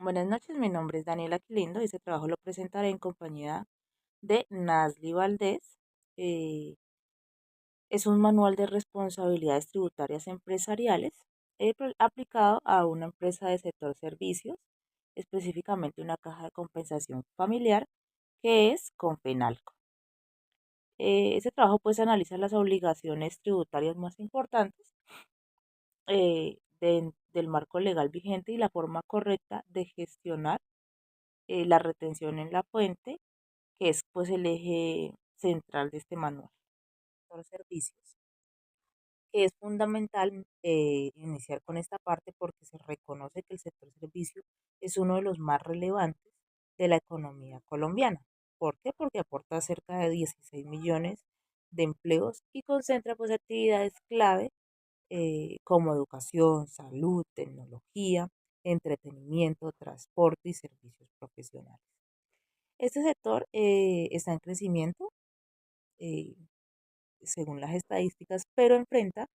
Buenas noches, mi nombre es Daniela Quilindo y este trabajo lo presentaré en compañía de Nasli Valdés. Eh, es un manual de responsabilidades tributarias empresariales aplicado a una empresa de sector servicios, específicamente una caja de compensación familiar que es Confenalco. Este trabajo pues analiza las obligaciones tributarias más importantes del marco legal vigente y la forma correcta de gestionar la retención en la fuente, que es pues el eje central de este manual. Los servicios, que es fundamental iniciar con esta parte porque se reconoce que el sector servicio es uno de los más relevantes de la economía colombiana. ¿Por qué? Porque aporta cerca de 16 millones de empleos y concentra pues actividades clave como educación, salud, tecnología, entretenimiento, transporte y servicios profesionales. Este sector está en crecimiento, eh, según las estadísticas, pero enfrenta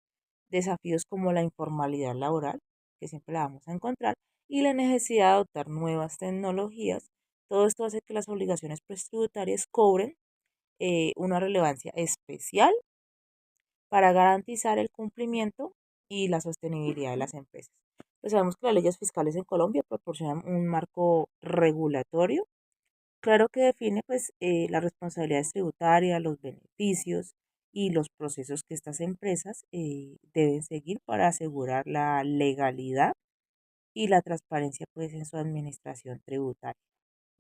desafíos como la informalidad laboral, que siempre la vamos a encontrar, y la necesidad de adoptar nuevas tecnologías. Todo esto hace que las obligaciones pues, tributarias cobren una relevancia especial para garantizar el cumplimiento y la sostenibilidad de las empresas. Pues sabemos que las leyes fiscales en Colombia proporcionan un marco regulatorio claro que define pues las responsabilidades tributarias, los beneficios y los procesos que estas empresas deben seguir para asegurar la legalidad y la transparencia pues en su administración tributaria.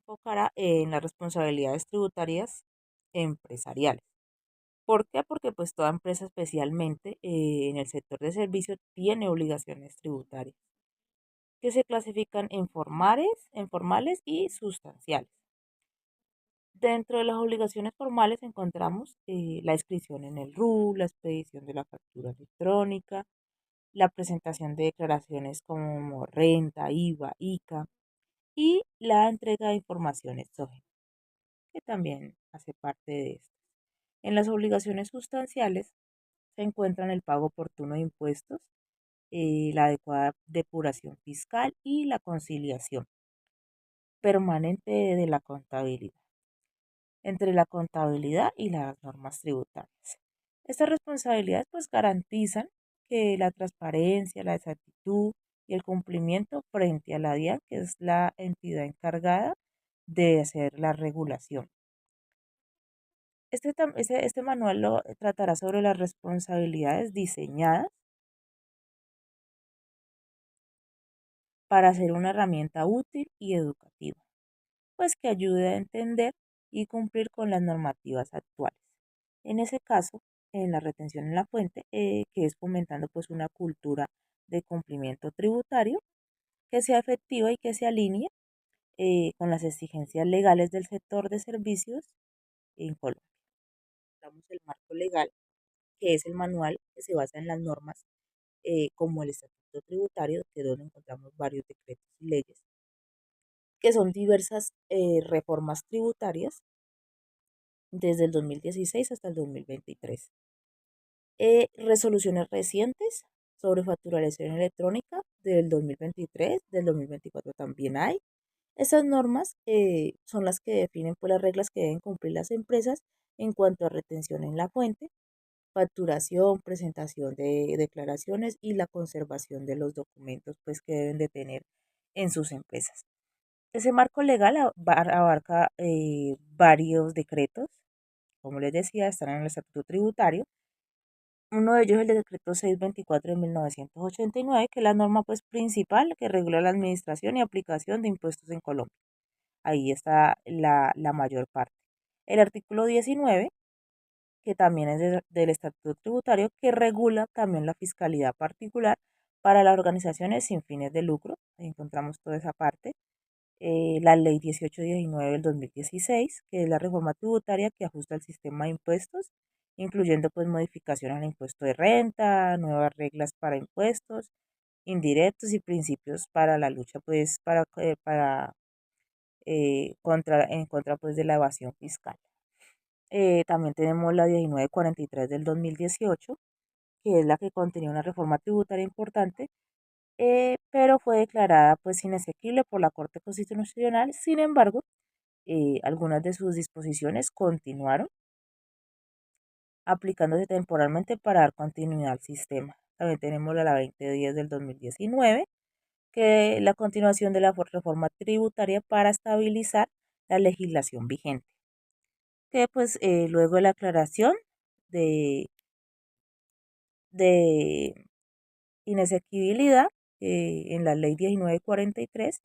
Enfocará en las responsabilidades tributarias empresariales. ¿Por qué? Porque pues toda empresa especialmente en el sector de servicios tiene obligaciones tributarias que se clasifican en formales y sustanciales. Dentro de las obligaciones formales encontramos la inscripción en el RU, la expedición de la factura electrónica, la presentación de declaraciones como renta, IVA, ICA y la entrega de información exógena, que también hace parte de esto. En las obligaciones sustanciales se encuentran el pago oportuno de impuestos, la adecuada depuración fiscal y la conciliación permanente de la contabilidad entre la contabilidad y las normas tributarias. Estas responsabilidades pues garantizan que la transparencia, la exactitud y el cumplimiento frente a la DIAN, que es la entidad encargada de hacer la regulación. Este manual lo tratará sobre las responsabilidades diseñadas para ser una herramienta útil y educativa, pues que ayude a entender y cumplir con las normativas actuales. En ese caso, en la retención en la fuente, que es fomentando pues una cultura de cumplimiento tributario que sea efectiva y que se alinee con las exigencias legales del sector de servicios en Colombia. Damos el marco legal, que es el manual que se basa en las normas como el Estatuto Tributario, que es donde encontramos varios decretos y leyes, que son diversas reformas tributarias desde el 2016 hasta el 2023. Resoluciones recientes sobre facturación electrónica del 2023, del 2024 también hay. Esas normas son las que definen pues, las reglas que deben cumplir las empresas en cuanto a retención en la fuente, facturación, presentación de declaraciones y la conservación de los documentos pues, que deben de tener en sus empresas. Ese marco legal abarca varios decretos, como les decía, están en el Estatuto Tributario. Uno de ellos es el decreto 624 de 1989, que es la norma pues, principal que regula la administración y aplicación de impuestos en Colombia. Ahí está la mayor parte. El artículo 19, que también es del Estatuto Tributario, que regula también la fiscalidad particular para las organizaciones sin fines de lucro. Ahí encontramos toda esa parte. La ley 1819 del 2016, que es la reforma tributaria que ajusta el sistema de impuestos, incluyendo pues modificaciones al impuesto de renta, nuevas reglas para impuestos indirectos y principios para la lucha pues en contra pues de la evasión fiscal. También tenemos la 1943 del 2018, que es la que contenía una reforma tributaria importante pero fue declarada pues inexequible por la Corte Constitucional. Sin embargo, algunas de sus disposiciones continuaron aplicándose temporalmente para dar continuidad al sistema. También tenemos la 2010 del 2019, que es la continuación de la reforma tributaria para estabilizar la legislación vigente, que pues luego de la aclaración de, de inexequibilidad en la ley 1943,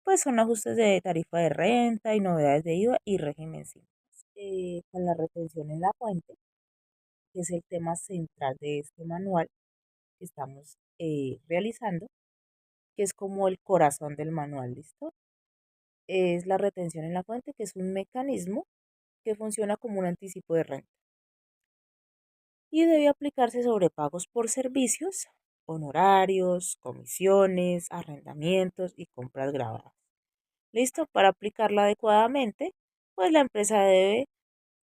pues son ajustes de tarifa de renta y novedades de IVA y régimen simple. Con la retención en la fuente, que es el tema central de este manual que estamos realizando, que es como el corazón del manual, ¿listo? Es la retención en la fuente, que es un mecanismo que funciona como un anticipo de renta y debe aplicarse sobre pagos por servicios, honorarios, comisiones, arrendamientos y compras grabadas. ¿Listo? Para aplicarla adecuadamente, pues la empresa debe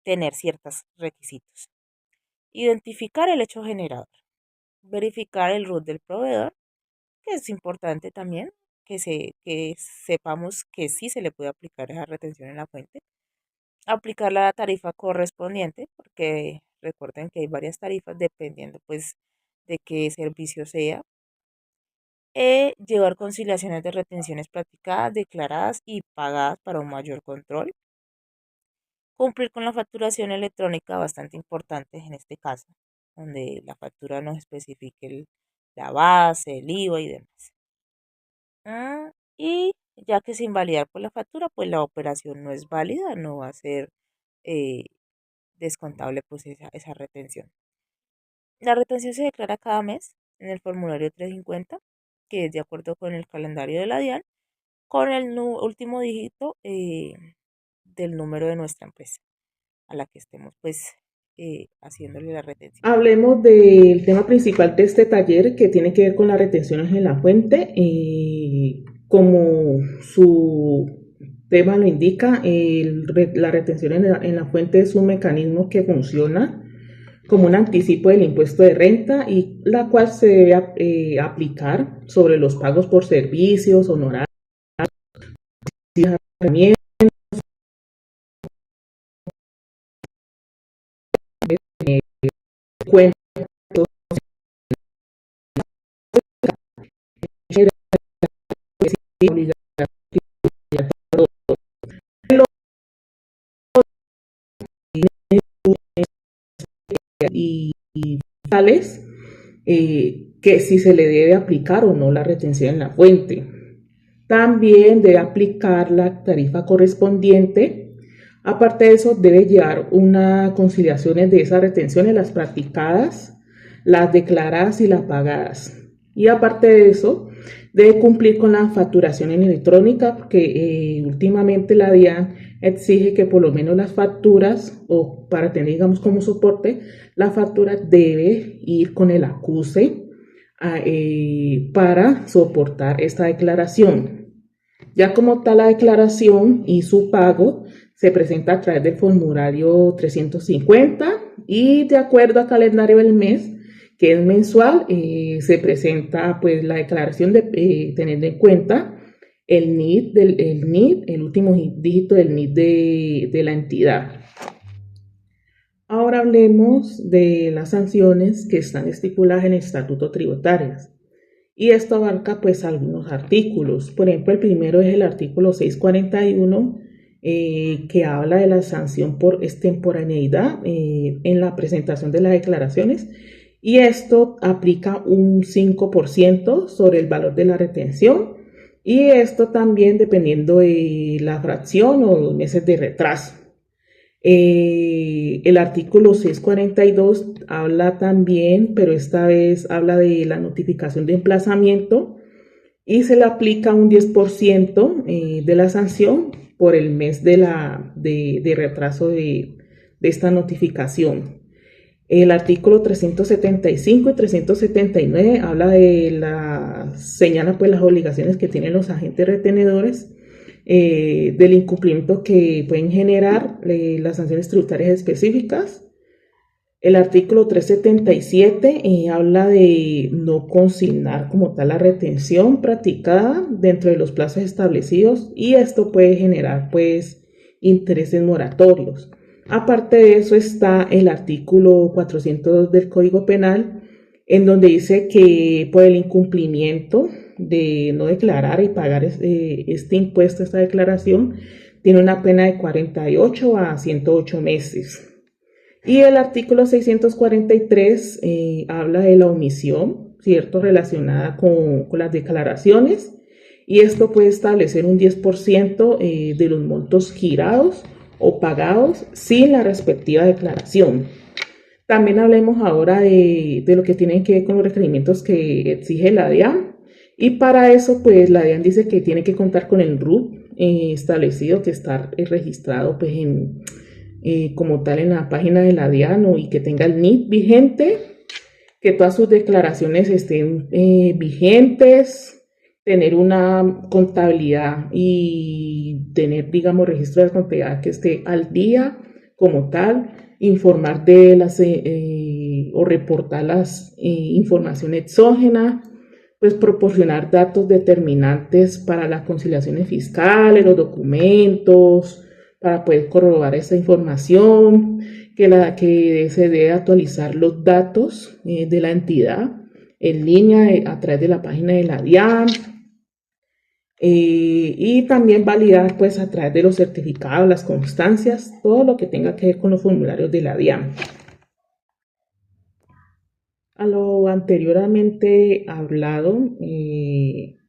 tener ciertos requisitos. Identificar el hecho generador, verificar el RUT del proveedor, que es importante también que sepamos que sí se le puede aplicar esa retención en la fuente. Aplicar la tarifa correspondiente, porque recuerden que hay varias tarifas dependiendo pues de qué servicio sea. Llevar conciliaciones de retenciones practicadas, declaradas y pagadas para un mayor control. Cumplir con la facturación electrónica, bastante importante en este caso, donde la factura nos especifique la base, el IVA y demás. Y ya que sin validar por la factura, pues la operación no es válida, no va a ser eh, descontable pues esa retención. La retención se declara cada mes en el formulario 350, que es de acuerdo con el calendario de la DIAN, con el último dígito del número de nuestra empresa a la que estemos pues haciéndole la retención. Hablemos del tema principal de este taller que tiene que ver con las retenciones en la fuente. Como su tema lo indica, la retención en la fuente es un mecanismo que funciona como un anticipo del impuesto de renta y la cual se debe aplicar sobre los pagos por servicios, honorarios, cuentas, y tales que si se le debe aplicar o no la retención en la fuente. También debe aplicar la tarifa correspondiente. Aparte de eso, debe llevar una conciliación de esas retenciones, las practicadas, las declaradas y las pagadas. Y aparte de eso, debe cumplir con la facturación en electrónica, porque últimamente la DIAN exige que por lo menos las facturas, o para tener, digamos, como soporte, la factura debe ir con el acuse para soportar esta declaración. Ya como tal, la declaración y su pago se presenta a través del formulario 350 y de acuerdo al calendario del mes, que es mensual, se presenta pues la declaración de teniendo en cuenta el NID, el último dígito del NID de la entidad. Ahora hablemos de las sanciones que están estipuladas en el Estatuto Tributario. Y esto abarca pues algunos artículos. Por ejemplo, el primero es el artículo 641, que habla de la sanción por extemporaneidad en la presentación de las declaraciones. Y esto aplica un 5% sobre el valor de la retención. Y esto también dependiendo de la fracción o los meses de retraso. El artículo 642 habla también, pero esta vez habla de la notificación de emplazamiento y se le aplica un 10% de la sanción por el mes de retraso de esta notificación. El artículo 375 y 379 habla señala pues las obligaciones que tienen los agentes retenedores, del incumplimiento que pueden generar las sanciones tributarias específicas. El artículo 377 habla de no consignar como tal la retención practicada dentro de los plazos establecidos y esto puede generar pues intereses moratorios. Aparte de eso está el artículo 402 del Código Penal, en donde dice que por el incumplimiento de no declarar y pagar este impuesto, esta declaración, tiene una pena de 48 a 108 meses. Y el artículo 643 habla de la omisión, ¿cierto?, relacionada con las declaraciones. Y esto puede establecer un 10% de los montos girados o pagados sin la respectiva declaración. También hablemos ahora de lo que tiene que ver con los requerimientos que exige la DIAN. Y para eso, pues la DIAN dice que tiene que contar con el RUT establecido, que está registrado pues como tal en la página de la DIAN y que tenga el NIT vigente, que todas sus declaraciones estén vigentes, tener una contabilidad y tener, digamos, registro de contabilidad que esté al día como tal, informar de las o reportar las información exógena, pues proporcionar datos determinantes para las conciliaciones fiscales, los documentos, para poder corroborar esa información, que se debe actualizar los datos de la entidad en línea a través de la página de la DIAN, y también validar pues a través de los certificados, las constancias, todo lo que tenga que ver con los formularios de la DIAN. A lo anteriormente hablado,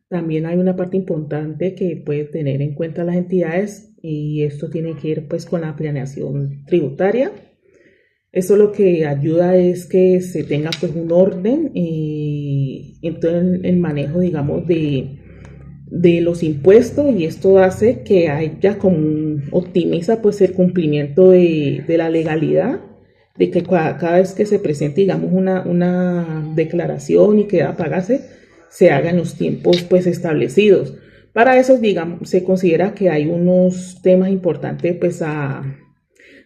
también hay una parte importante que puede tener en cuenta las entidades y esto tiene que ver pues con la planeación tributaria. Esto lo que ayuda es que se tenga pues un orden en todo el manejo, digamos, de los impuestos, y esto hace que haya como optimiza pues el cumplimiento de la legalidad, de que cada vez que se presente, digamos, una declaración y que deba pagarse, se haga en los tiempos pues establecidos. Para eso, digamos, se considera que hay unos temas importantes pues a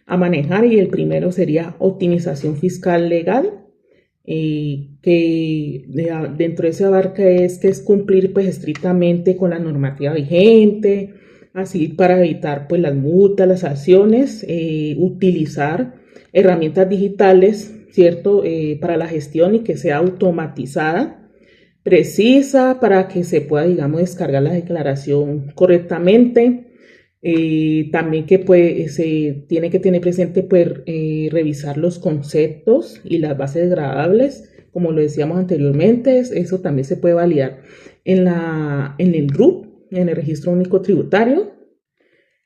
manejar, y el primero sería optimización fiscal legal, que dentro de ese abarca que es cumplir pues estrictamente con la normativa vigente, así para evitar pues las multas, las sanciones, utilizar herramientas digitales, ¿cierto?, para la gestión y que sea automatizada, precisa, para que se pueda, digamos, descargar la declaración correctamente. También que pues, se tiene que tener presente pues, revisar los conceptos y las bases gradables, como lo decíamos anteriormente. Eso también se puede validar en el RUT, en el Registro Único Tributario.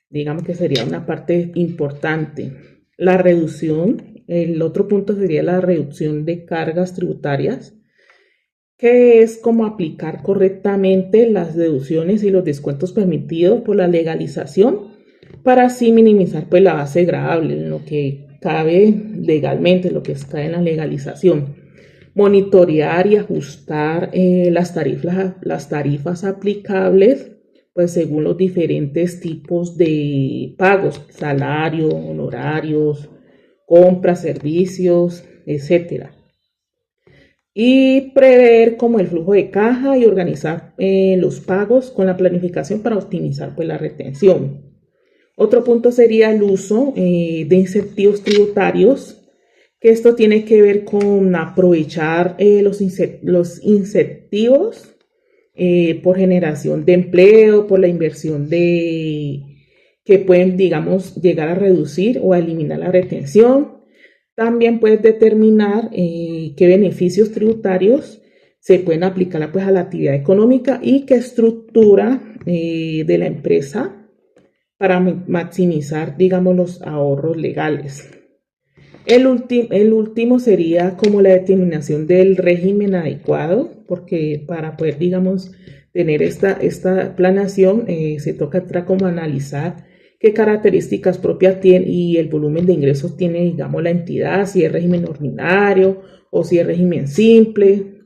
Digamos que sería una parte importante. La reducción, el otro punto sería la reducción de cargas tributarias, que es como aplicar correctamente las deducciones y los descuentos permitidos por la legalización, para así minimizar pues la base gravable en lo que cabe legalmente, lo que está en la legalización. Monitorear y ajustar las tarifas aplicables pues según los diferentes tipos de pagos, salario, honorarios, compras, servicios, etcétera. Y prever como el flujo de caja y organizar los pagos con la planificación para optimizar pues la retención. Otro punto sería el uso de incentivos tributarios, que esto tiene que ver con aprovechar los incentivos por generación de empleo, por la inversión que pueden, digamos, llegar a reducir o a eliminar la retención. También puedes determinar qué beneficios tributarios se pueden aplicar pues, a la actividad económica y qué estructura de la empresa para maximizar, digamos, los ahorros legales. El último sería como la determinación del régimen adecuado, porque para poder, digamos, tener esta planeación se toca como analizar qué características propias tiene y el volumen de ingresos tiene, digamos, la entidad, si es régimen ordinario o si es régimen simple.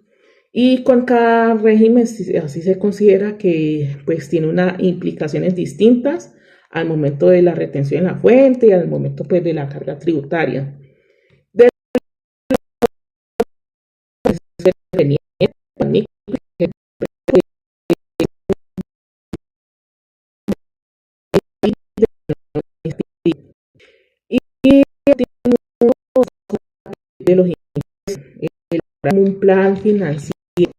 Y con cada régimen así se considera que pues tiene unas implicaciones distintas al momento de la retención en la fuente y al momento pues de la carga tributaria. de los un plan financiero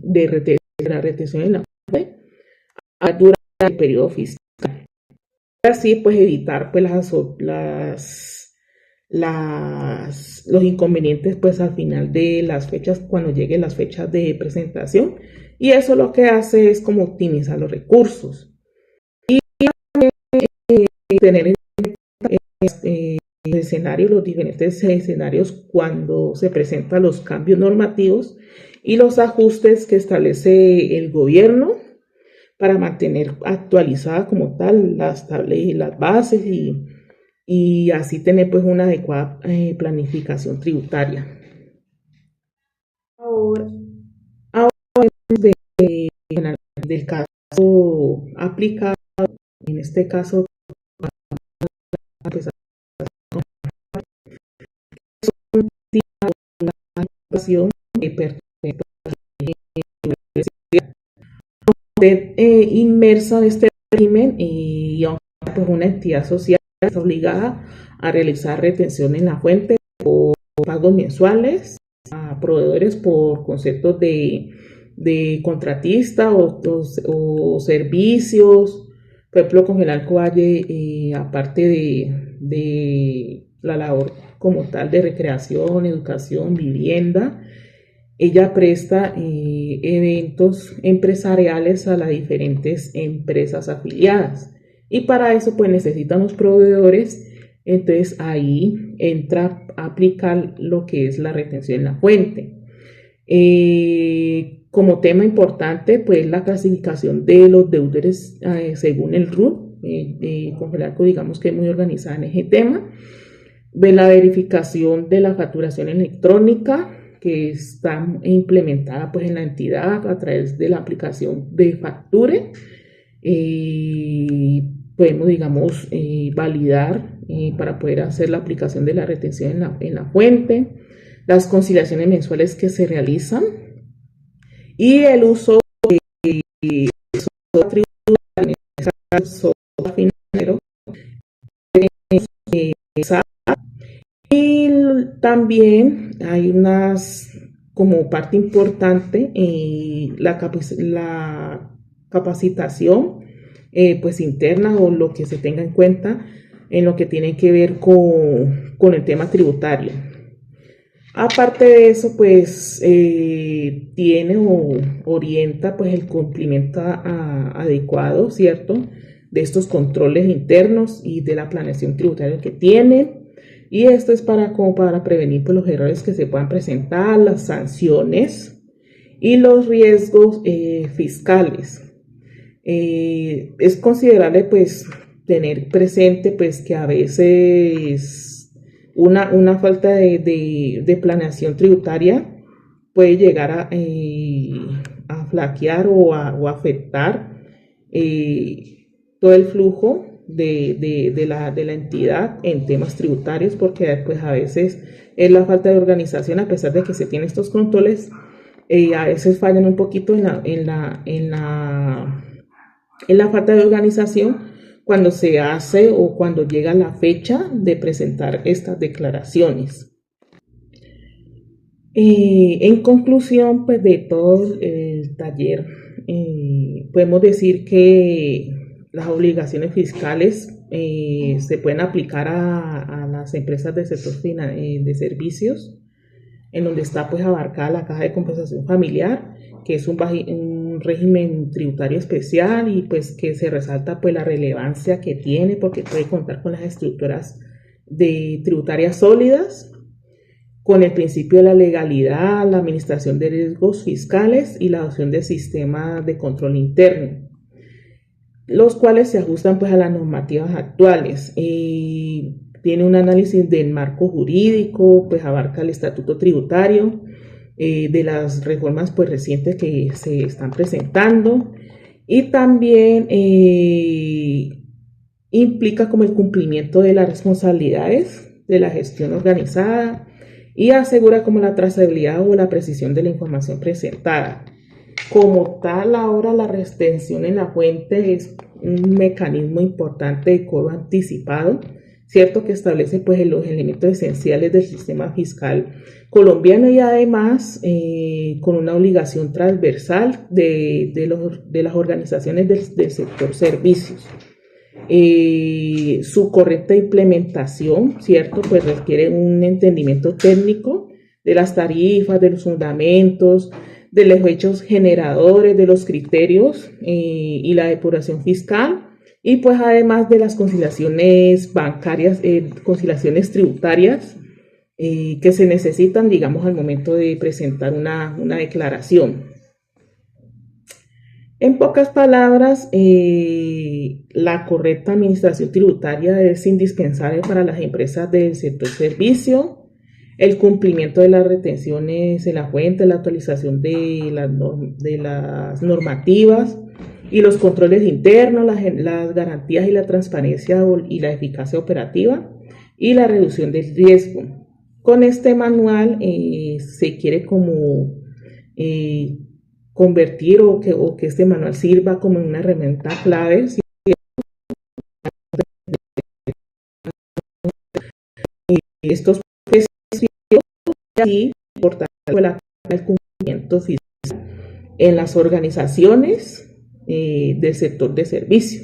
de la retención en la fuente durante el periodo fiscal. Así pues evitar pues los inconvenientes pues al final de las fechas, cuando lleguen las fechas de presentación, y eso lo que hace es como optimizar los recursos y tener los diferentes escenarios cuando se presentan los cambios normativos y los ajustes que establece el gobierno para mantener actualizada como tal las bases y así tener pues una adecuada planificación tributaria. Ahora del caso aplicado, en este caso pues, inmersa en este régimen y aunque pues, una entidad social está obligada a realizar retención en la fuente o pagos mensuales a proveedores por conceptos de contratista o servicios, por ejemplo, Congelar Valle, aparte de la labor como tal de recreación, educación, vivienda, ella presta eventos empresariales a las diferentes empresas afiliadas y para eso pues necesitan los proveedores. Entonces ahí entra a aplicar lo que es la retención en la fuente. Como tema importante, pues la clasificación de los deudores según el RUT. Congelarco, digamos que es muy organizada en ese tema. De la verificación de la facturación electrónica, que está implementada pues en la entidad a través de la aplicación de Facture. Podemos, digamos, validar para poder hacer la aplicación de la retención en la fuente, las conciliaciones mensuales que se realizan y el uso de financiero y también hay unas como parte importante la capacitación pues interna o lo que se tenga en cuenta en lo que tiene que ver con el tema tributario. Aparte de eso, pues tiene o orienta pues el cumplimiento adecuado, ¿cierto?, de estos controles internos y de la planeación tributaria que tiene. Y esto es como para prevenir pues, los errores que se puedan presentar, las sanciones y los riesgos fiscales. Es considerable pues tener presente pues que a veces una falta de planeación tributaria puede llegar a flaquear o a afectar todo el flujo de la entidad en temas tributarios, porque pues a veces es la falta de organización, a pesar de que se tienen estos controles, a veces fallan un poquito en la falta de organización cuando se hace o cuando llega la fecha de presentar estas declaraciones. En conclusión, pues de todo el taller, podemos decir que las obligaciones fiscales se pueden aplicar a las empresas del sector de servicios, en donde está pues abarcada la caja de compensación familiar, que es un régimen tributario especial y pues que se resalta pues la relevancia que tiene porque puede contar con las estructuras tributarias sólidas, con el principio de la legalidad, la administración de riesgos fiscales y la adopción de sistemas de control interno, los cuales se ajustan pues a las normativas actuales. Tiene un análisis del marco jurídico, pues abarca el estatuto tributario, de las reformas pues recientes que se están presentando y también implica como el cumplimiento de las responsabilidades de la gestión organizada y asegura como la trazabilidad o la precisión de la información presentada. Como tal, ahora la retención en la fuente es un mecanismo importante de cobro anticipado, ¿cierto? Que establece pues los elementos esenciales del sistema fiscal colombiano y además con una obligación transversal de las organizaciones del sector servicios. Su correcta implementación, ¿cierto? Pues requiere un entendimiento técnico de las tarifas, de los fundamentos, de los hechos generadores, de los criterios y la depuración fiscal, y pues además de las conciliaciones bancarias, conciliaciones tributarias que se necesitan, digamos, al momento de presentar una declaración. En pocas palabras, la correcta administración tributaria es indispensable para las empresas del sector servicio, el cumplimiento de las retenciones en la fuente, la actualización de las normativas y los controles internos, las garantías y la transparencia y la eficacia operativa y la reducción del riesgo. Con este manual se quiere como convertir o que este manual sirva como una herramienta clave estos principios y importante el cumplimiento fiscal en las organizaciones del sector de servicio.